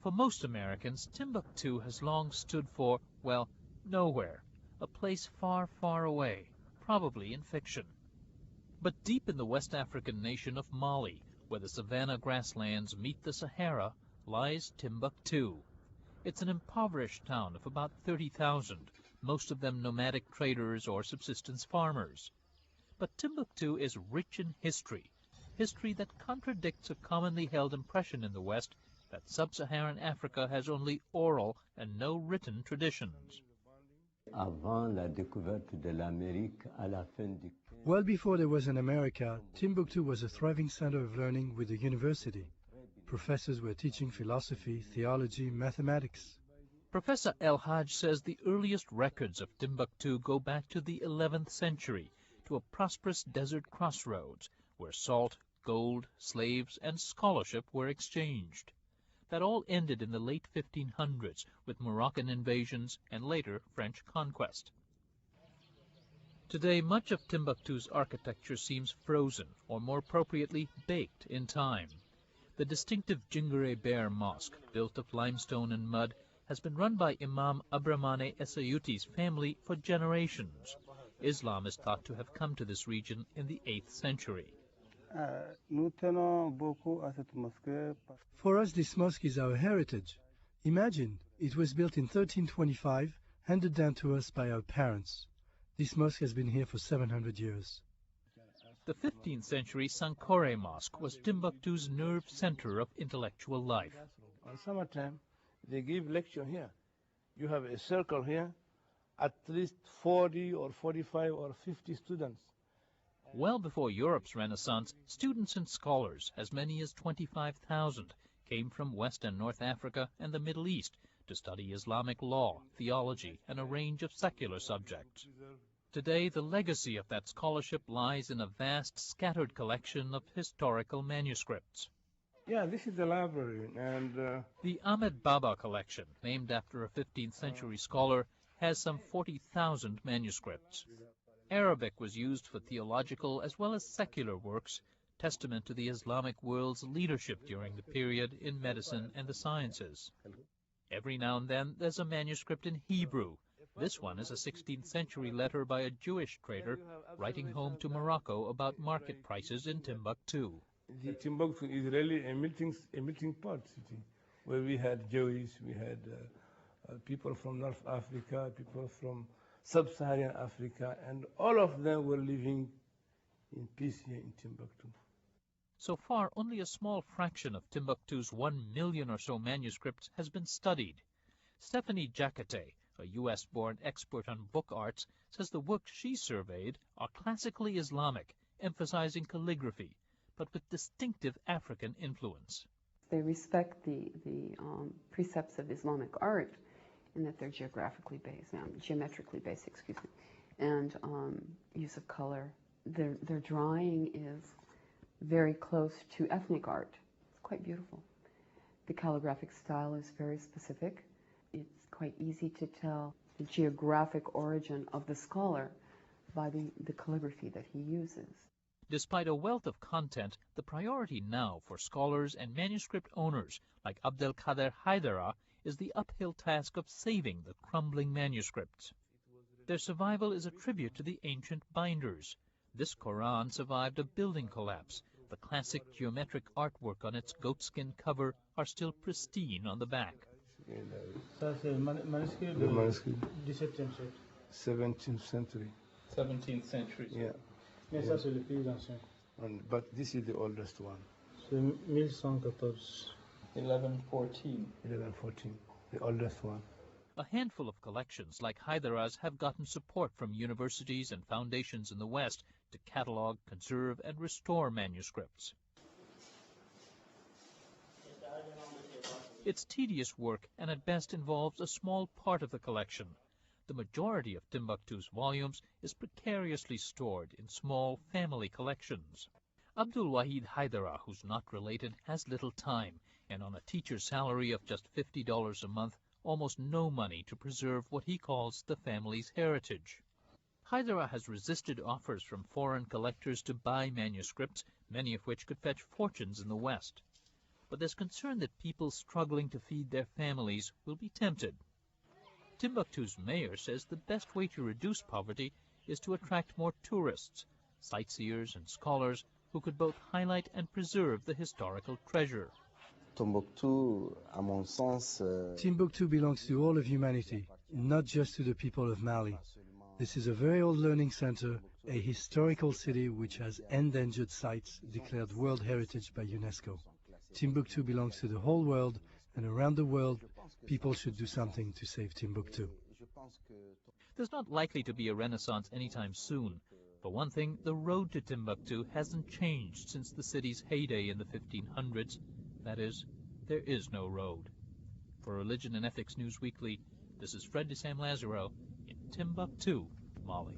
For most Americans, Timbuktu has long stood for, well, nowhere, a place far, far away, probably in fiction. But deep in the West African nation of Mali, where the savanna grasslands meet the Sahara, lies Timbuktu. It's an impoverished town of about 30,000, most of them nomadic traders or subsistence farmers. But Timbuktu is rich in history, history that contradicts a commonly held impression in the West that sub-Saharan Africa has only oral and no written traditions. Well before there was an America, Timbuktu was a thriving center of learning with a university. Professors were teaching philosophy, theology, mathematics. Professor El Haj says the earliest records of Timbuktu go back to the 11th century, to a prosperous desert crossroads where salt, gold, slaves, and scholarship were exchanged. That all ended in the late 1500s with Moroccan invasions and later French conquest. Today, much of Timbuktu's architecture seems frozen, or more appropriately, baked in time. The distinctive Djingere Bear Mosque, built of limestone and mud, has been run by Imam Abramane Essayuti's family for generations. Islam is thought to have come to this region in the 8th century. For us, this mosque is our heritage. Imagine, it was built in 1325, handed down to us by our parents. This mosque has been here for 700 years. The 15th century Sankore Mosque was Timbuktu's nerve center of intellectual life. On summertime, they give lecture here. You have a circle here, at least 40 or 45 or 50 students. Well before Europe's Renaissance, students and scholars, as many as 25,000, came from West and North Africa and the Middle East to study Islamic law, theology, and a range of secular subjects. Today, the legacy of that scholarship lies in a vast, scattered collection of historical manuscripts. Yeah, this is the library, and the Ahmed Baba collection, named after a 15th century scholar, has some 40,000 manuscripts. Arabic was used for theological as well as secular works, testament to the Islamic world's leadership during the period in medicine and the sciences. Every now and then there's a manuscript in Hebrew. This one is a 16th century letter by a Jewish trader writing home to Morocco about market prices in Timbuktu. The Timbuktu is really a melting pot city, where we had Jews, we had people from North Africa, people from sub-Saharan Africa, and all of them were living in peace here in Timbuktu. So far, only a small fraction of Timbuktu's 1 million or so manuscripts has been studied. Stephanie Jacate, a U.S.-born expert on book arts, says the works she surveyed are classically Islamic, emphasizing calligraphy, but with distinctive African influence. They respect the precepts of Islamic art in that they're geometrically based, and use of color. Their drawing is very close to ethnic art. It's quite beautiful. The calligraphic style is very specific. It's quite easy to tell the geographic origin of the scholar by the calligraphy that he uses. Despite a wealth of content, the priority now for scholars and manuscript owners like Abdelkader Haidara is the uphill task of saving the crumbling manuscripts. Their survival is a tribute to the ancient binders. This Quran survived a building collapse. The classic geometric artwork on its goatskin cover are still pristine on the back. The manuscript, 17th century. 17th century. Yeah. But this is the oldest one. 1114. 1114, the oldest one. A handful of collections like Haidara's have gotten support from universities and foundations in the West to catalog, conserve, and restore manuscripts. It's tedious work and at best involves a small part of the collection. The majority of Timbuktu's volumes is precariously stored in small family collections. Abdul Wahid Haidara, who's not related, has little time, and on a teacher's salary of just $50 a month, almost no money to preserve what he calls the family's heritage. Haidara has resisted offers from foreign collectors to buy manuscripts, many of which could fetch fortunes in the West. but there's concern that people struggling to feed their families will be tempted. Timbuktu's mayor says the best way to reduce poverty is to attract more tourists, sightseers and scholars who could both highlight and preserve the historical treasure. Timbuktu, à mon sens, Timbuktu belongs to all of humanity, not just to the people of Mali. This is a very old learning center, a historical city which has endangered sites declared World Heritage by UNESCO. Timbuktu belongs to the whole world, and around the world, people should do something to save Timbuktu. There's not likely to be a renaissance anytime soon. For one thing, the road to Timbuktu hasn't changed since the city's heyday in the 1500s. That is, there is no road. For Religion and Ethics News Weekly, this is Fred de Sam Lazaro in Timbuktu, Mali.